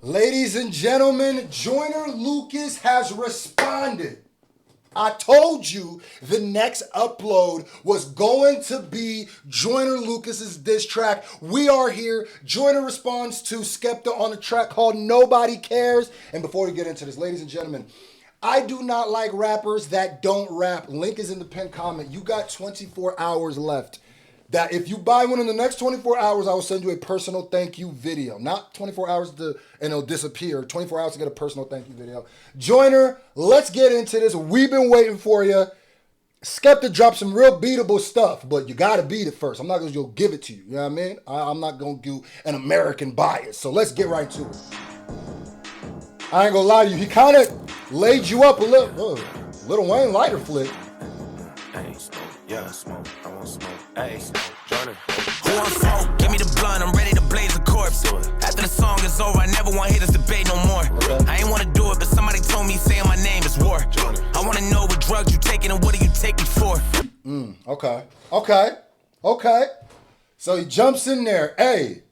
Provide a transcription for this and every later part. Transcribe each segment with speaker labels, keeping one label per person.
Speaker 1: Ladies and gentlemen, Joyner Lucas has responded. I told you the next upload was going to be Joyner Lucas's diss track. We are here. Joyner responds to Skepta on a track called Nobody Cares. And before we get into this, ladies and gentlemen, I do not like rappers that don't rap. Link is in the pinned comment. You got 24 hours left. That if you buy one in the next 24 hours, I will send you a personal thank you video. Not 24 hours and it'll disappear. 24 hours to get a personal thank you video. Joyner, let's get into this. We've been waiting for you. Skepta dropped some real beatable stuff, but you got to beat it first. I'm not going to give it to you. You know what I mean? I'm not going to do an American bias. So let's get right to it. I ain't going to lie to you. He kind of laid you up a little. Little Wayne lighter flick.
Speaker 2: Yeah, smoke, I want smoke. Hey, Joyner. Who want smoke? Give me the blunt, I'm ready to blaze a corpse. After the song is over, I never want haters debate no more. I ain't want to do it, but somebody told me saying my name is war. I want to know what drugs you taking and what do you take me for?
Speaker 1: Okay. So he jumps in there. Hey,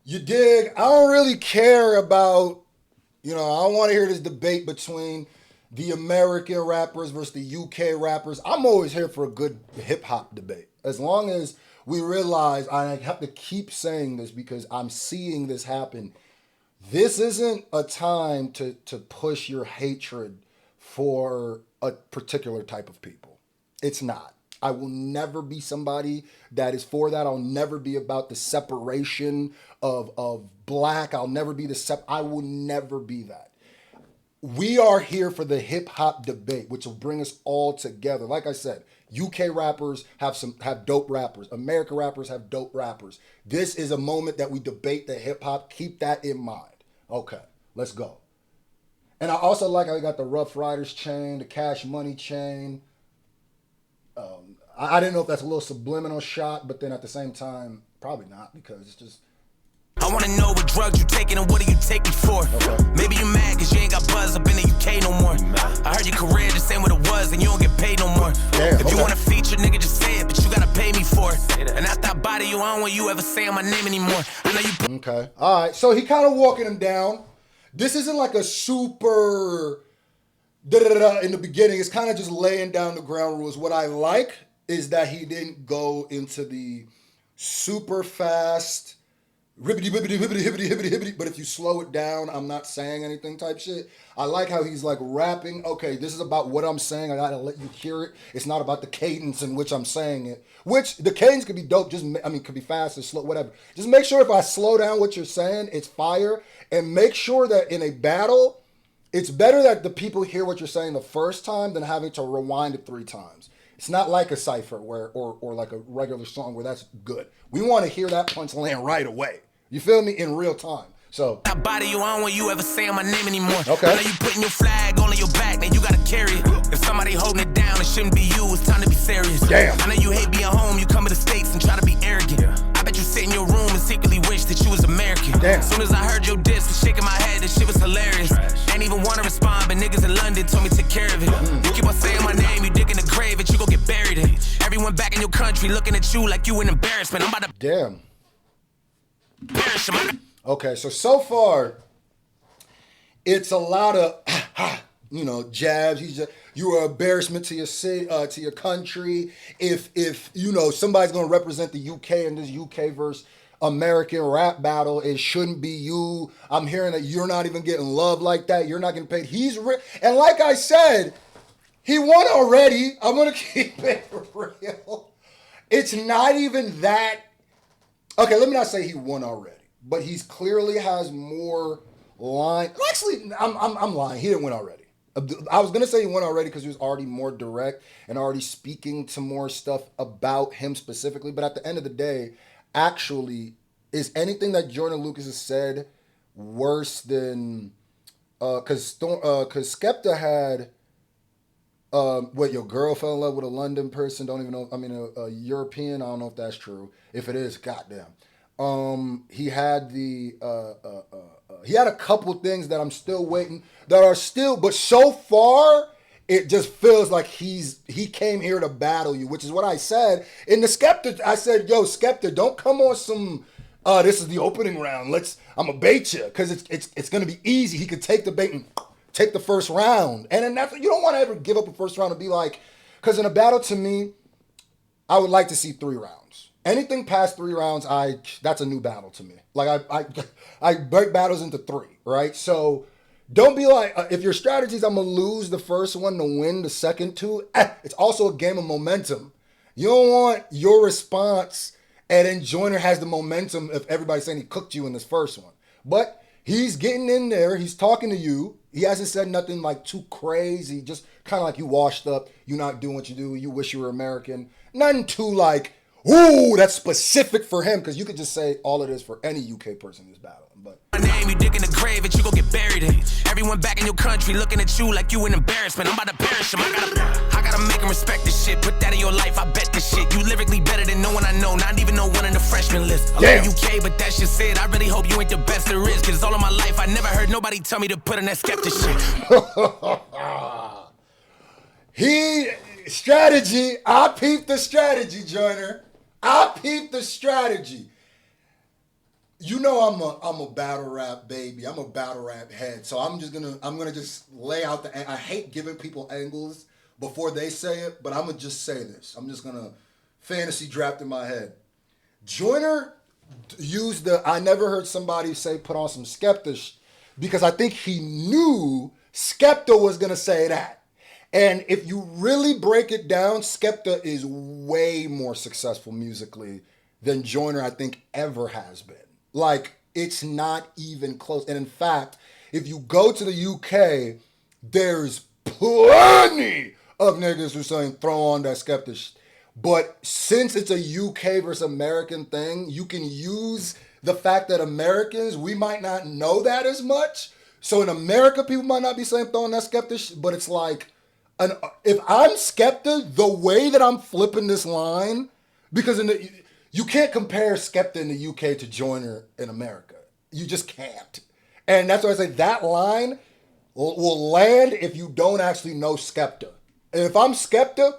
Speaker 1: you dig? I don't really care about, I don't want to hear this debate between the American rappers versus the UK rappers. I'm always here for a good hip-hop debate. As long as we realize, I have to keep saying this because I'm seeing this happen. This isn't a time to push your hatred for a particular type of people. It's not. I will never be somebody that is for that. I'll never be about the separation of black. I'll never be I will never be that. We are here for the hip hop debate, which will bring us all together. Like I said, UK rappers have dope rappers. American rappers have dope rappers. This is a moment that we debate the hip hop. Keep that in mind. Okay, let's go. And I also like how we got the Rough Riders chain, the Cash Money chain. I didn't know if that's a little subliminal shot, but then at the same time, probably not, because it's just.
Speaker 2: I want to know what drugs you taking and what do you take me for? Okay. Maybe you mad cause you ain't got buzz up in the UK no more. I heard your career just ain't what it was and you don't get paid no more.
Speaker 1: Damn,
Speaker 2: if you want to feature, nigga, just say it, but you gotta pay me for it. And after I body you, I don't want you ever saying my name anymore. I know you.
Speaker 1: Okay, all right. So he kind of walking him down. This isn't like a super in the beginning. It's kind of just laying down the ground rules. What I like is that he didn't go into the super fast ribbity, bibbity, hibbity, hibbity, hibbity, hibbity, but if you slow it down, I'm not saying anything type shit. I like how he's like rapping. Okay, this is about what I'm saying. I gotta let you hear it. It's not about the cadence in which I'm saying it. Which, the cadence could be dope. Could be fast or slow, whatever. Just make sure if I slow down what you're saying, it's fire. And make sure that in a battle, it's better that the people hear what you're saying the first time than having to rewind it 3 times. It's not like a cipher or like a regular song where that's good. We want to hear that punch land right away. You feel me? In real time. So
Speaker 2: I body you, I don't want you ever saying my name anymore.
Speaker 1: Okay.
Speaker 2: I know you putting your flag on your back, then you gotta carry it. If somebody holding it down, it shouldn't be you. It's time to be serious.
Speaker 1: Damn.
Speaker 2: I know you hate being home, you come to the States and try to be arrogant. I bet you sit in your room and secretly wish that you was American.
Speaker 1: Damn.
Speaker 2: As soon as I heard your diss, was shaking my head, this shit was hilarious. Ain't even wanna respond, but niggas in London told me to take care of it. You keep on saying my name, you dig in the grave, and you gon' get buried in. Everyone back in your country looking at you like you an embarrassment. I'm about to
Speaker 1: damn.
Speaker 2: perish.
Speaker 1: Okay, so far, it's a lot of, jabs. You're an embarrassment to your city, to your country. If somebody's gonna represent the UK in this UK versus American rap battle, it shouldn't be you. I'm hearing that you're not even getting love like that. You're not getting paid. And like I said, he won already. I'm gonna keep it real. It's not even that. Okay, let me not say he won already. But he's clearly has more line. Actually, I'm lying. He didn't win already. I was gonna say he won already because he was already more direct and already speaking to more stuff about him specifically. But at the end of the day, actually, is anything that Joyner Lucas has said worse than? Because Skepta had. Your girl fell in love with a London person? Don't even know. I mean, a European. I don't know if that's true. If it is, goddamn. He had he had a couple things that I'm still waiting, but so far, it just feels like he came here to battle you, which is what I said. In the Skepta, I said, yo, Skepta, don't come on some This is the opening round. I'm gonna bait you because it's gonna be easy. He could take the bait and take the first round, and then you don't want to ever give up a first round and be like, because in a battle to me, I would like to see 3 rounds. Anything past 3 rounds, that's a new battle to me. Like I break battles into 3, right? So don't be like, if your strategy is I'm gonna lose the first one to win the second 2. It's also a game of momentum. You don't want your response and then Joyner has the momentum if everybody's saying he cooked you in this first one. But he's getting in there. He's talking to you. He hasn't said nothing like too crazy. Just kind of like you washed up. You not doing what you do. You wish you were American. Nothing too like, ooh, that's specific for him. Because you could just say all it is for any UK person in this battle. But
Speaker 2: my name, you dig in the grave that you gon' get buried in. Everyone back in your country looking at you like you an embarrassment. I'm about to perish him. I gotta make him respect this shit. Put that in your life. I bet this shit. You lyrically better than no one I know. Not even no one in the freshman list. I love UK, but that's just it. I really hope you ain't the best there is. Cause all of my life I never heard nobody tell me to put in that Skepta
Speaker 1: shit. Strategy. I peeped the strategy, Joyner. I peeped the strategy. You know I'm a battle rap baby. I'm a battle rap head. So I'm gonna just lay out I hate giving people angles before they say it, but I'm gonna just say this. I'm just gonna fantasy draft in my head. Joyner used I never heard somebody say put on some Skepta because I think he knew Skepta was gonna say that. And if you really break it down, Skepta is way more successful musically than Joyner I think ever has been. Like, it's not even close. And in fact, if you go to the UK, there's plenty of niggas who saying throw on that Skepta. But since it's a UK versus American thing, you can use the fact that Americans, we might not know that as much. So in America, people might not be saying throw on that Skepta. But it's like, if I'm Skepta, the way that I'm flipping this line, because you can't compare Skepta in the UK to Joyner in America. You just can't. And that's why I say that line will land if you don't actually know Skepta. And if I'm Skepta,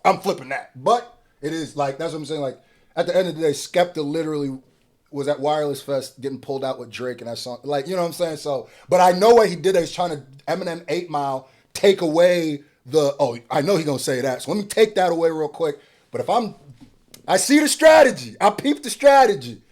Speaker 1: I'm flipping that. But it is like, that's what I'm saying. Like, at the end of the day, Skepta literally was at Wireless Fest getting pulled out with Drake and that song. Like, you know what I'm saying? So, but I know what he did. He's trying to, Eminem 8 Mile, take away I know he's going to say that. So let me take that away real quick. But I see the strategy. I peeped the strategy.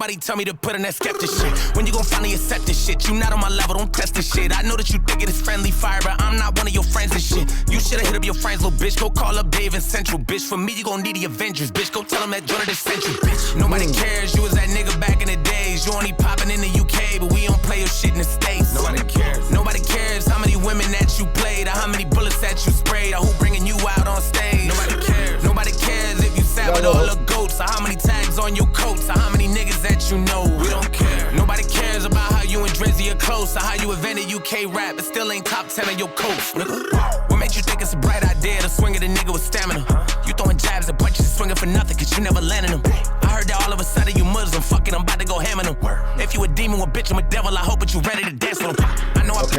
Speaker 2: Somebody tell me to put in that Skepta shit. When you gon' finally accept this shit? You not on my level, don't test this shit. I know that you think it is friendly fire, but I'm not one of your friends and shit. You shoulda hit up your friends, little bitch. Go call up Dave and Central, bitch. For me, you gon' need the Avengers, bitch. Go tell them that Joyner this century, bitch. Nobody cares, you was that nigga back in the days. You only poppin' in the UK, but we don't play your shit in the States. Nobody cares. Nobody cares how many women that you played, or how many bullets that you sprayed, or who bringing you out on stage. Nobody cares. Nobody cares if you sat with all the goats, or how many tags on your coats, or how many niggas that you know. We don't care. Nobody cares about how you and Drizzy are close, or how you invented UK rap, but still ain't top 10 on your coast. What made you think it's a bright idea to swing at a nigga with stamina? You throwing jabs at punches and swinging for nothing, cause you never landed them. I heard that all of a sudden you Muslim, fucking I'm about to go ham on them. If you a demon, well bitch, I'm a devil, I hope that you ready to dance with them.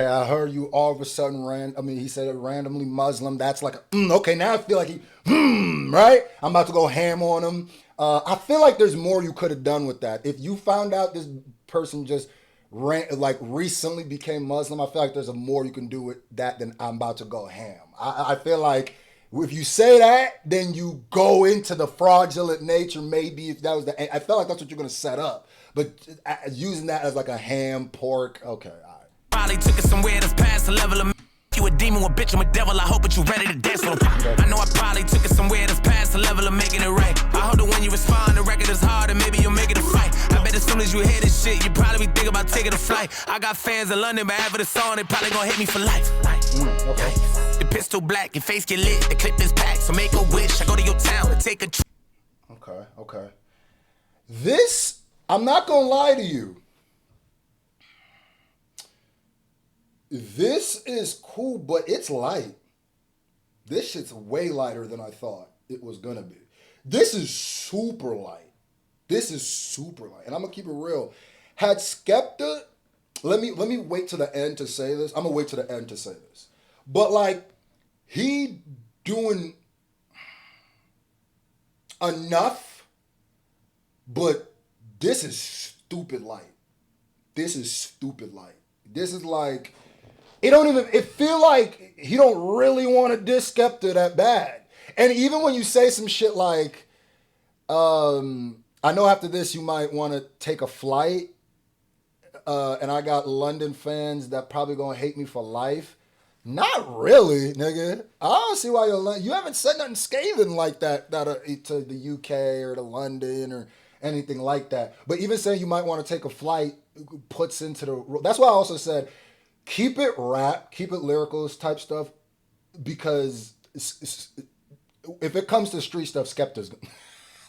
Speaker 1: I heard you all of a sudden he said it randomly Muslim. That's like, okay, now I feel like right? I'm about to go ham on him. I feel like there's more you could have done with that. If you found out this person just recently became Muslim, I feel like there's a more you can do with that than I'm about to go ham. I feel like if you say that, then you go into the fraudulent nature. Maybe if that was I felt like that's what you're going to set up. But using that as like a ham, pork, okay, all right.
Speaker 2: Probably took it somewhere that's past the level of you a demon, well bitch, I'm a devil, I hope that you ready to dance with them. I know I probably took it somewhere that's past the level of making it right. I hope that when you respond, the record is hard and maybe you'll make it a fight. I bet as soon as you hear this shit, you probably be thinking about taking a flight. I got fans in London, but after the song, they probably gonna hit me for life.
Speaker 1: Okay.
Speaker 2: The pistol black, your face get lit, the clip is packed, so make a wish. I go to your town and take a trip.
Speaker 1: Okay. This, I'm not gonna lie to you. This is cool, but it's light. This shit's way lighter than I thought it was gonna be. This is super light. And I'm gonna keep it real. Had Skepta, let me wait to the end to say this. I'm gonna wait to the end to say this. But like, he doing enough, but this is stupid light. This is stupid light. This is like, it feel like he don't really want to diss Skepta that bad. And even when you say some shit like, I know after this you might want to take a flight, and I got London fans that probably gonna hate me for life. Not really, nigga. I don't see why you haven't said nothing scathing like that to the UK or to London or anything like that. But even saying you might want to take a flight puts into the... That's why I also said, keep it rap, keep it lyrical type stuff, because if it comes to street stuff, Skepta's...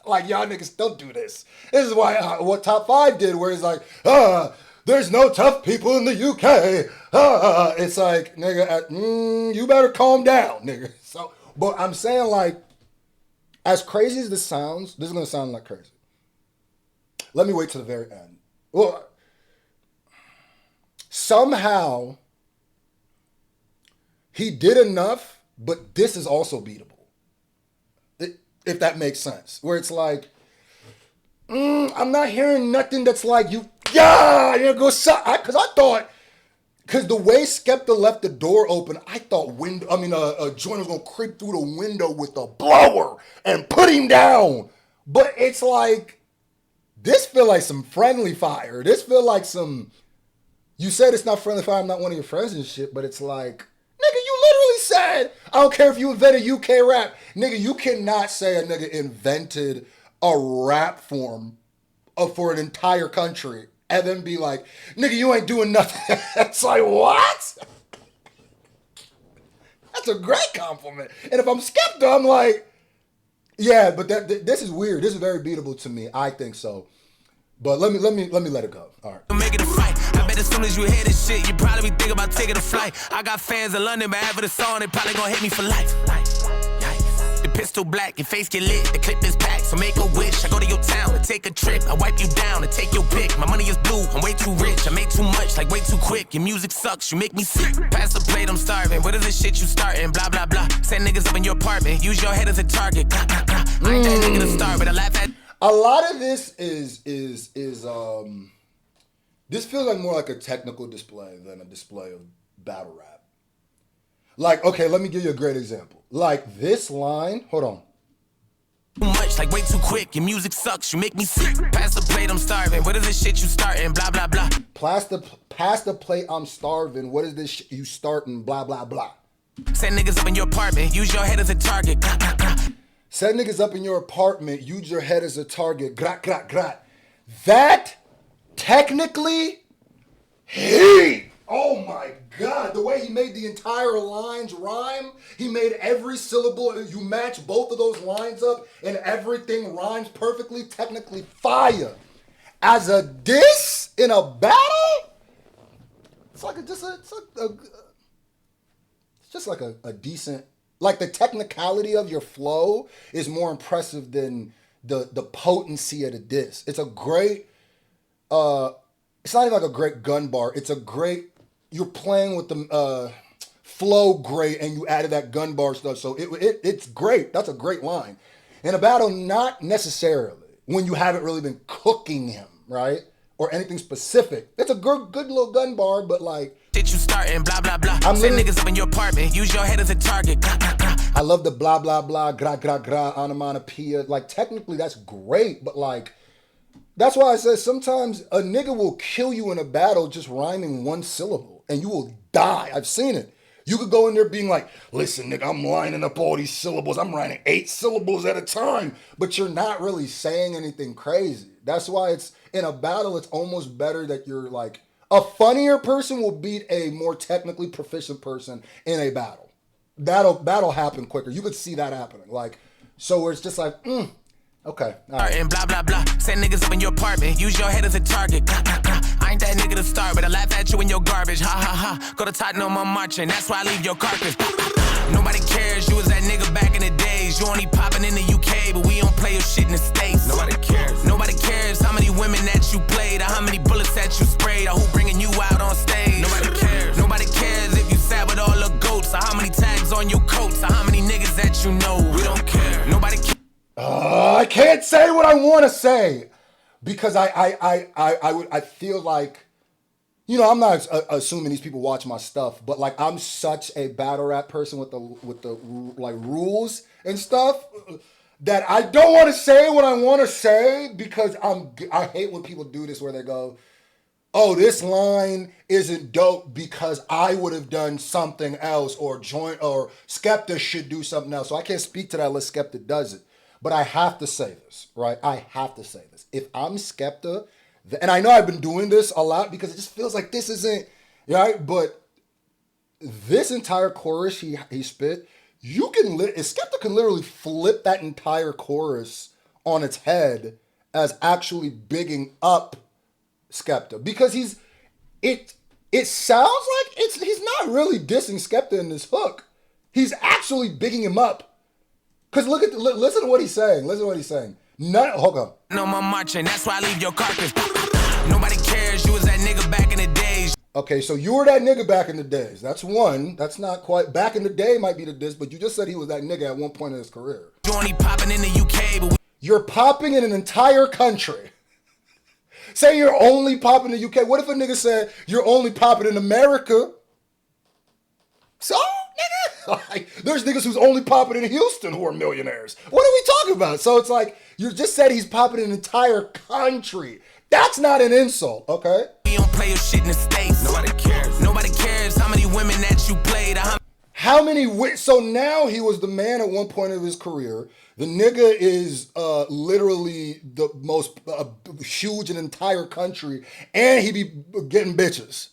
Speaker 1: Like, y'all niggas don't do this. This is why what Top 5 did, where it's like, there's no tough people in the UK. It's like, nigga, you better calm down, nigga. So, but I'm saying, like, as crazy as this sounds, this is going to sound like crazy. Let me wait till the very end. Well, somehow, he did enough, but this is also beatable. If that makes sense. Where it's like, I'm not hearing nothing that's like, you go suck. Because I thought, because the way Skepta left the door open, I thought Joyner was going to creep through the window with a blower and put him down. But it's like, this feel like some friendly fire. This feel like some, you said it's not friendly fire, I'm not one of your friends and shit, but it's like, nigga, you literally said, I don't care if you invented UK rap. Nigga, you cannot say a nigga invented a rap form for an entire country and then be like, nigga, you ain't doing nothing. It's like, what? That's a great compliment. And if I'm Skepta, I'm like, yeah, but this is weird. This is very beatable to me. I think so. But let me let it go. All right.
Speaker 2: Make it a fight. I bet as soon as you hear this shit, you probably be thinking about taking a flight. I got fans in London, but after the song, they probably gonna hate me for life. Yikes. The pistol black, your face get lit. The clip is packed, so make a wish. I go to your town and take a trip. I wipe you down and take your pick. My money is blue, I'm way too rich. I make too much, like way too quick. Your music sucks, you make me sick. Pass the plate, I'm starving. What is this shit you starting? Blah, blah, blah. Send niggas up in your apartment. Use your head as a target. Blah, blah, blah. I ain't that nigga to start, but I laugh at...
Speaker 1: A lot of this is this feels like more like a technical display than a display of battle rap. Like, okay, let me give you a great example. Like this line, hold on.
Speaker 2: Too much, like way too quick. Your music sucks, you make me sick. Pass the plate, I'm starving. What is this shit you starting? Blah, blah, blah.
Speaker 1: Pass the plate, I'm starving. What is this shit you starting? Blah, blah, blah.
Speaker 2: Send niggas up in your apartment. Use your head as a target. Blah, blah, blah.
Speaker 1: Send niggas up in your apartment, use your head as a target. Grat, grat, grat. That, technically, oh my God. The way he made the entire lines rhyme, he made every syllable, you match both of those lines up, and everything rhymes perfectly, technically fire. As a diss in a battle, it's just like a decent... Like, the technicality of your flow is more impressive than the potency of the diss. It's a great, it's not even like a great gun bar. It's a great, you're playing with the flow great, and you added that gun bar stuff. So it's great. That's a great line. In a battle, not necessarily, when you haven't really been cooking him, right? Or anything specific. It's a good little gun bar, but like...
Speaker 2: Shit you starting, blah, blah, blah. Send niggas up in your apartment. Use your head as a target. Blah, blah, blah.
Speaker 1: I love the blah, blah, blah, gra, gra, gra, onomatopoeia. Like, technically, that's great, but like... That's why I said sometimes a nigga will kill you in a battle just rhyming one syllable, and you will die. I've seen it. You could go in there being like, listen, nigga, I'm lining up all these syllables. I'm writing 8 syllables at a time, but you're not really saying anything crazy. That's why it's... In a battle, it's almost better that you're like... A funnier person will beat a more technically proficient person in a battle. That'll happen quicker. You could see that happening. Like, so where it's just like, okay. All right.
Speaker 2: And blah, blah, blah. Send niggas up in your apartment. Use your head as a target. Blah, blah, blah. I ain't that nigga to start, but I laugh at you in your garbage. Ha, ha, ha. Go to Tottenham, I'm marching. That's why I leave your carcass. Blah, blah, blah. Nobody cares. You was that nigga back in the days. You only popping in the UK, but we don't play your shit in the States. Nobody cares. Nobody cares how many women that you played, or how many bullets that you sprayed, or who bringing you out on stage. Nobody cares. Nobody cares if you sat with all the goats, or how many tags on your coats, or how many niggas that you know. We don't care. Nobody cares.
Speaker 1: I can't say what I want to say because I feel like, you know, I'm not assuming these people watch my stuff, but like I'm such a battle rap person with the like rules and stuff that I don't want to say what I want to say because I hate when people do this where they go, oh, this line isn't dope because I would have done something else, or Skepta should do something else. So I can't speak to that unless Skepta does it. But I have to say this, right? I have to say this. If I'm Skepta, and I know I've been doing this a lot because it just feels like this isn't, right? But this entire chorus he spit, Skepta can literally flip that entire chorus on its head as actually bigging up Skepta because it sounds like he's not really dissing Skepta in this hook. He's actually bigging him up. Cause listen to what he's saying. Listen to what he's saying. Hold on.
Speaker 2: No more marching, that's why I leave your carcass. Nobody cares, you was that nigga back in the days.
Speaker 1: Okay, so you were that nigga back in the days. That's one. That's not quite. Back in the day might be the diss, but you just said he was that nigga at one point in his career.
Speaker 2: You only popping in the UK, but
Speaker 1: you're popping in an entire country. Say you're only popping in the UK. What if a nigga said you're only popping in America? So, nigga, like, there's niggas who's only popping in Houston who are millionaires. What are we talking about? So it's like, you just said he's popping in an entire country. That's not an insult, okay?
Speaker 2: You don't play your shit in the States. Nobody cares. Nobody cares how many women that you played.
Speaker 1: So now he was the man at one point of his career. The nigga is literally the most huge in the entire country, and he be getting bitches.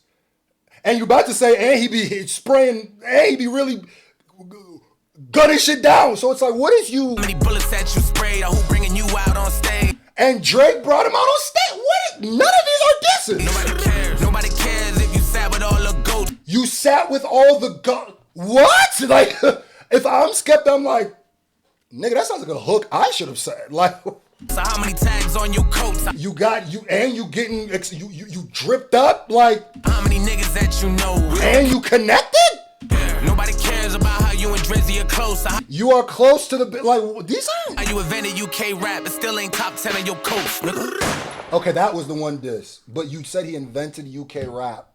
Speaker 1: And you're about to say, and he be spraying, and he be really gunning shit down. So it's like, what is you?
Speaker 2: How many bullets that you sprayed, or who bringing you out on stage?
Speaker 1: And Drake brought him out on stage. What? None of these are disses.
Speaker 2: Nobody cares. Nobody cares if you sat with all the goats.
Speaker 1: You sat with all the what? Like, if I'm Skepta, I'm like, nigga, that sounds like a hook I should have said. Like,
Speaker 2: so how many tags on your coats?
Speaker 1: You getting you dripped up, like
Speaker 2: how many niggas that you know?
Speaker 1: And you connected?
Speaker 2: Yeah. Nobody cares about how you and Drizzy are close.
Speaker 1: You are close to the like these are.
Speaker 2: How you invented UK rap, but still ain't top 10 on your coast.
Speaker 1: Okay, that was the one diss. But you said he invented UK rap.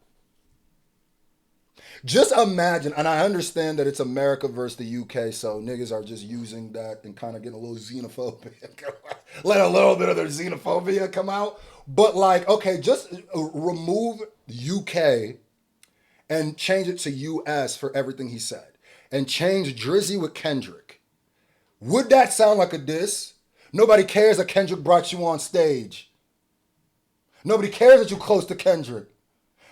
Speaker 1: Just imagine, and I understand that it's America versus the UK, so niggas are just using that and kind of getting a little xenophobia. Let a little bit of their xenophobia come out. But like, okay, just remove UK and change it to US for everything he said. And change Drizzy with Kendrick. Would that sound like a diss? Nobody cares that Kendrick brought you on stage. Nobody cares that you're close to Kendrick.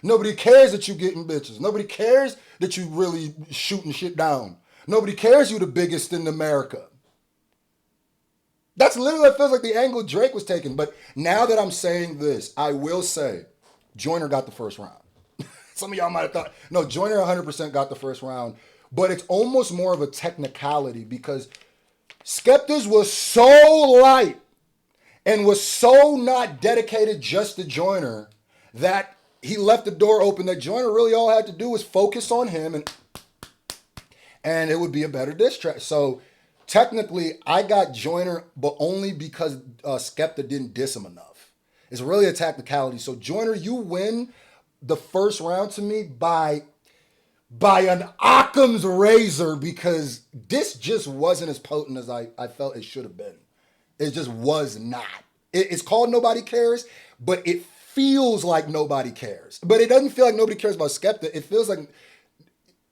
Speaker 1: Nobody cares that you getting bitches. Nobody cares that you really shooting shit down. Nobody cares you the biggest in America. That's literally what feels like the angle Drake was taking. But now that I'm saying this, I will say Joyner got the first round. Some of y'all might have thought, no, Joyner 100% got the first round. But it's almost more of a technicality because Skepta's was so light and was so not dedicated just to Joyner that he left the door open that Joyner really all had to do was focus on him and it would be a better diss track. So technically I got Joyner, but only because Skepta didn't diss him enough. It's really a technicality. So Joyner, you win the first round to me by an Occam's razor because this just wasn't as potent as I felt it should have been. It just was not. It's called Nobody Cares, but it feels like nobody cares. But it doesn't feel like nobody cares about Skepta. It feels like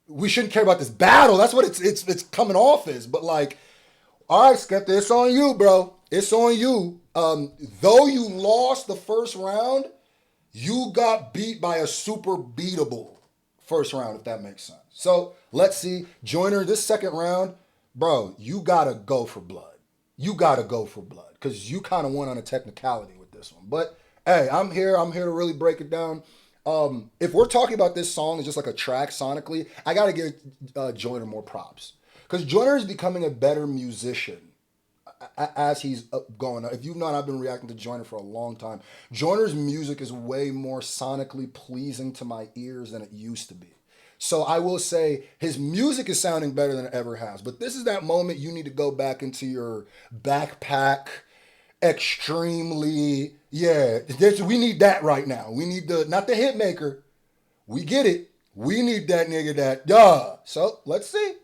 Speaker 1: we shouldn't care about this battle. That's what it's coming off as. But like, all right, Skepta, it's on you, bro. It's on you. Though you lost the first round, you got beat by a super beatable first round, if that makes sense. So let's see. Joyner, this second round, bro, you gotta go for blood. You gotta go for blood. Because you kind of won on a technicality with this one. But hey, I'm here to really break it down. If we're talking about this song as just like a track sonically, I got to give Joyner more props. Because Joyner is becoming a better musician as he's going. If you've not, I've been reacting to Joyner for a long time. Joyner's music is way more sonically pleasing to my ears than it used to be. So I will say his music is sounding better than it ever has. But this is that moment you need to go back into your backpack extremely, we need that right now. We need not the hit maker. We get it. We need that nigga that, So let's see.